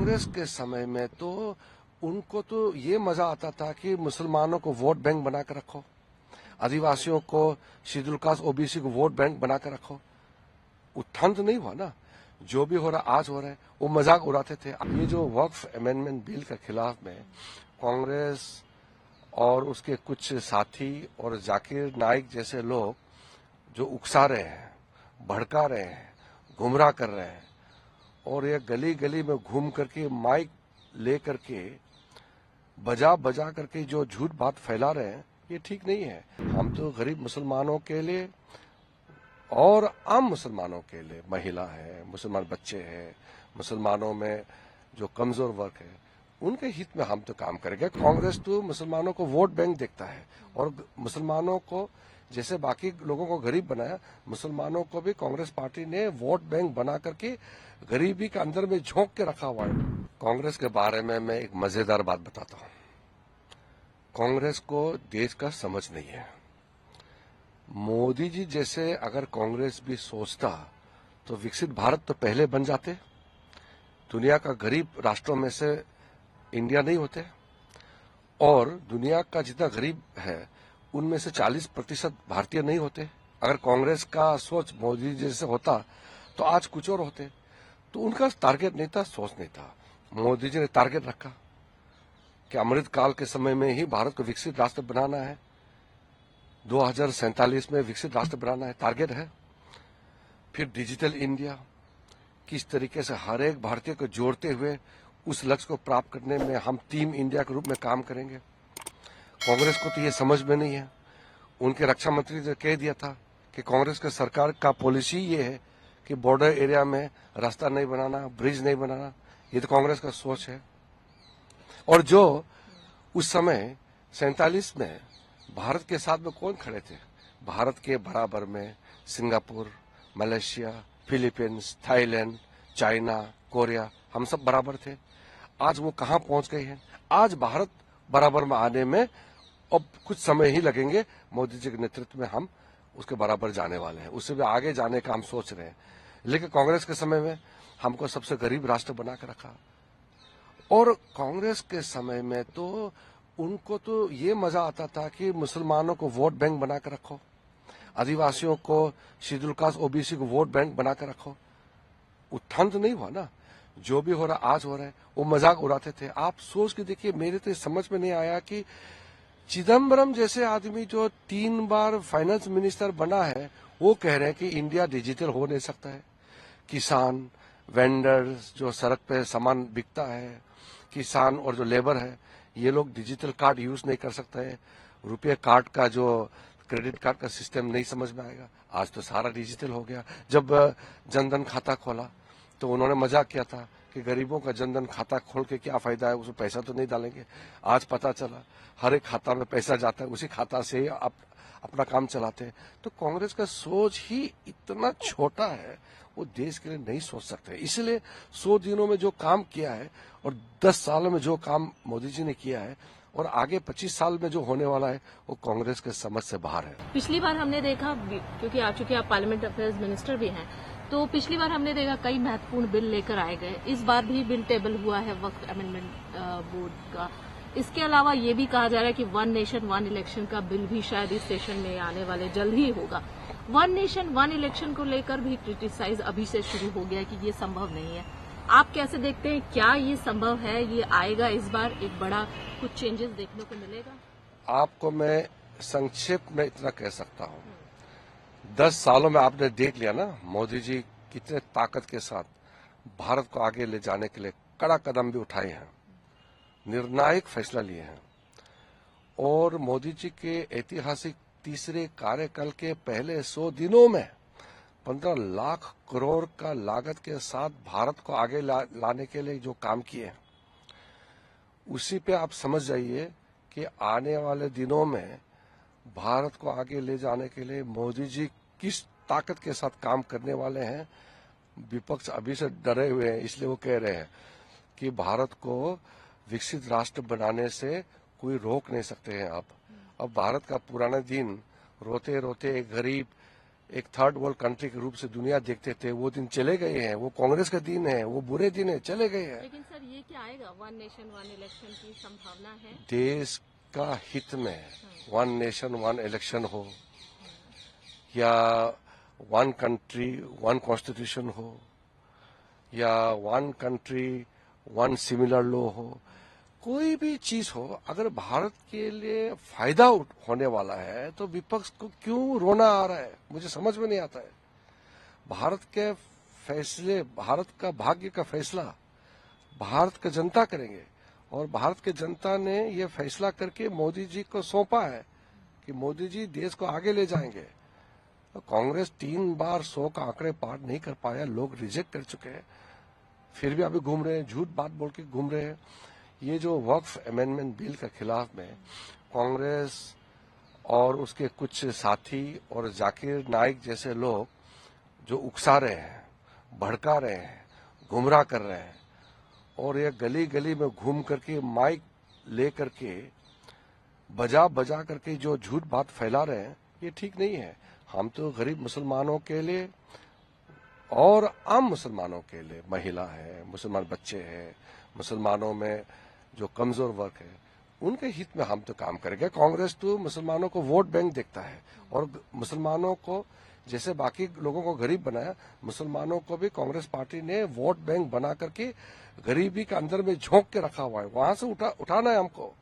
कांग्रेस के समय में तो उनको तो ये मजा आता था कि मुसलमानों को वोट बैंक बनाकर रखो, आदिवासियों को, शेड्यूल कास्ट ओबीसी को वोट बैंक बनाकर रखो। उत्थान तो नहीं हुआ ना, जो भी हो रहा आज हो रहा है, वो मजाक उड़ाते थे। ये जो वक्फ अमेंडमेंट बिल के खिलाफ में कांग्रेस और उसके कुछ साथी और जाकिर नाइक जैसे लोग जो उकसा रहे हैं, भड़का रहे हैं, गुमराह कर रहे हैं, और ये गली गली में घूम करके माइक ले करके बजा बजा करके जो झूठ बात फैला रहे हैं, ये ठीक नहीं है। हम तो गरीब मुसलमानों के लिए और आम मुसलमानों के लिए, महिला है, मुसलमान बच्चे हैं, मुसलमानों में जो कमजोर वर्ग है, उनके हित में हम तो काम करेंगे। कांग्रेस तो मुसलमानों को वोट बैंक देखता है और मुसलमानों को जैसे बाकी लोगों को गरीब बनाया, मुसलमानों को भी कांग्रेस पार्टी ने वोट बैंक बना करके गरीबी के अंदर में झोंक के रखा हुआ है। कांग्रेस के बारे में मैं एक मजेदार बात बताता हूं। कांग्रेस को देश का समझ नहीं है। मोदी जी जैसे अगर कांग्रेस भी सोचता तो विकसित भारत तो पहले बन जाते। दुनिया का गरीब राष्ट्रों में से इंडिया नहीं होते, और दुनिया का जितना गरीब है उनमें से 40% भारतीय नहीं होते। अगर कांग्रेस का सोच मोदी जी जैसे होता तो आज कुछ और होते। तो उनका टारगेट नहीं था, सोच नहीं था। मोदी जी ने टारगेट रखा कि अमृत काल के समय में ही भारत को विकसित राष्ट्र बनाना है, 2047 में विकसित राष्ट्र बनाना है, टारगेट है। फिर डिजिटल इंडिया, किस तरीके से हर एक भारतीय को जोड़ते हुए उस लक्ष्य को प्राप्त करने में हम टीम इंडिया के रूप में काम करेंगे। कांग्रेस को तो ये समझ में नहीं है। उनके रक्षा मंत्री ने कह दिया था कि कांग्रेस की सरकार का पॉलिसी ये है कि बॉर्डर एरिया में रास्ता नहीं बनाना, ब्रिज नहीं बनाना। ये तो कांग्रेस का सोच है। और जो उस समय 47 में भारत के साथ में कौन खड़े थे? भारत के बराबर में Singapore, Malaysia, Philippines, Thailand, China, Korea, हम सब बराबर थे। आज वो कहां पहुंच गए हैं? आज भारत बराबर में आने में अब कुछ समय ही लगेंगे। मोदी जी के नेतृत्व में हम उसके बराबर जाने वाले हैं, उससे भी आगे जाने का हम सोच रहे हैं। लेकिन कांग्रेस के समय में हमको सबसे गरीब राष्ट्र बना के रखा। और कांग्रेस के समय में तो उनको तो ये मजा आता था कि मुसलमानों को वोट बैंक बना कर रखो, आदिवासियों को, शेड्यूल कास्ट ओबीसी को वोट बैंक बना कर रखो। उत्थान तो नहीं हुआ ना, जो भी हो रहा आज हो रहा है, वो मजाक उड़ाते थे। आप सोच के देखिए, मेरे तो समझ में नहीं आया कि चिदम्बरम जैसे आदमी जो 3 बार फाइनेंस मिनिस्टर बना है, वो कह रहे हैं कि इंडिया डिजिटल हो नहीं सकता है। किसान, वेंडर्स जो सड़क पे सामान बिकता है, किसान और जो लेबर है, ये लोग डिजिटल कार्ड यूज नहीं कर सकते हैं। रुपये कार्ड का जो क्रेडिट कार्ड का सिस्टम नहीं समझ में आएगा। आज तो सारा डिजिटल हो गया। जब जनधन खाता खोला तो उन्होंने मजाक किया था कि गरीबों का जनधन खाता खोल के क्या फायदा है, उसमें पैसा तो नहीं डालेंगे। आज पता चला हर एक खाता में पैसा जाता है, उसी खाता से ही आप अपना काम चलाते हैं। तो कांग्रेस का सोच ही इतना छोटा है, वो देश के लिए नहीं सोच सकते। इसलिए 100 दिनों में जो काम किया है और 10 सालों में जो काम मोदी जी ने किया है और आगे 25 साल में जो होने वाला है, वो कांग्रेस के समझ से बाहर है। पिछली बार हमने देखा, क्योंकि आप पार्लियामेंट अफेयर्स मिनिस्टर भी हैं, तो पिछली बार हमने देखा कई महत्वपूर्ण बिल लेकर आए गए। इस बार भी बिल टेबल हुआ है वक्त अमेंडमेंट बोर्ड का। इसके अलावा ये भी कहा जा रहा है कि 1 नेशन 1 इलेक्शन का बिल भी शायद इस सेशन में आने वाले जल्द ही होगा। 1 नेशन 1 इलेक्शन को लेकर भी क्रिटिसाइज अभी से शुरू हो गया कि ये संभव नहीं है। आप कैसे देखते हैं, क्या ये संभव है? ये आएगा इस बार एक बड़ा कुछ चेंजेस देखने को मिलेगा? आपको मैं संक्षेप में इतना कह सकता हूँ, 10 सालों में आपने देख लिया ना मोदी जी कितने ताकत के साथ भारत को आगे ले जाने के लिए कड़ा कदम भी उठाए हैं, निर्णायक फैसला लिए हैं। और मोदी जी के ऐतिहासिक तीसरे कार्यकाल के पहले 100 दिनों में 15 लाख करोड़ का लागत के साथ भारत को आगे लाने के लिए जो काम किए हैं, उसी पे आप समझ जाइए कि आने वाले दिनों में भारत को आगे ले जाने के लिए मोदी जी किस ताकत के साथ काम करने वाले हैं। विपक्ष अभी से डरे हुए हैं, इसलिए वो कह रहे हैं कि भारत को विकसित राष्ट्र बनाने से कोई रोक नहीं सकते हैं। अब भारत का पुराना दिन रोते रोते एक गरीब एक थर्ड वर्ल्ड कंट्री के रूप से दुनिया देखते थे, वो दिन चले गए हैं। वो कांग्रेस का दिन है, वो बुरे दिन है, चले गए हैं। लेकिन सर ये क्या आएगा, वन नेशन वन इलेक्शन की संभावना है? देश का हित में वन नेशन वन इलेक्शन हो या वन कंट्री वन कॉन्स्टिट्यूशन हो या one country one similar law हो, कोई भी चीज हो, अगर भारत के लिए फायदा होने वाला है तो विपक्ष को क्यों रोना आ रहा है, मुझे समझ में नहीं आता है। भारत के फैसले, भारत का भाग्य का फैसला भारत का जनता करेंगे और भारत के जनता ने ये फैसला करके मोदी जी को सौंपा है कि मोदी जी देश को आगे ले जाएंगे। कांग्रेस 3 बार 100 का आंकड़े पार नहीं कर पाया, लोग रिजेक्ट कर चुके हैं, फिर भी अभी घूम रहे हैं, झूठ बात बोल के घूम रहे हैं। ये जो वक्फ अमेंडमेंट बिल के खिलाफ में कांग्रेस और उसके कुछ साथी और जाकिर नाइक जैसे लोग जो उकसा रहे हैं, भड़का रहे हैं, गुमराह कर रहे हैं और ये गली गली में घूम करके माइक ले करके बजा बजा करके जो झूठ बात फैला रहे हैं, ये ठीक नहीं है। हम तो गरीब मुसलमानों के लिए और आम मुसलमानों के लिए, महिला है, मुसलमान बच्चे हैं, मुसलमानों में जो कमजोर वर्ग है, उनके हित में हम तो काम करेंगे। कांग्रेस तो मुसलमानों को वोट बैंक देखता है और मुसलमानों को जैसे बाकी लोगों को गरीब बनाया, मुसलमानों को भी कांग्रेस पार्टी ने वोट बैंक बना करके गरीबी के अंदर में झोंक के रखा हुआ है। वहां से उठाना है हमको।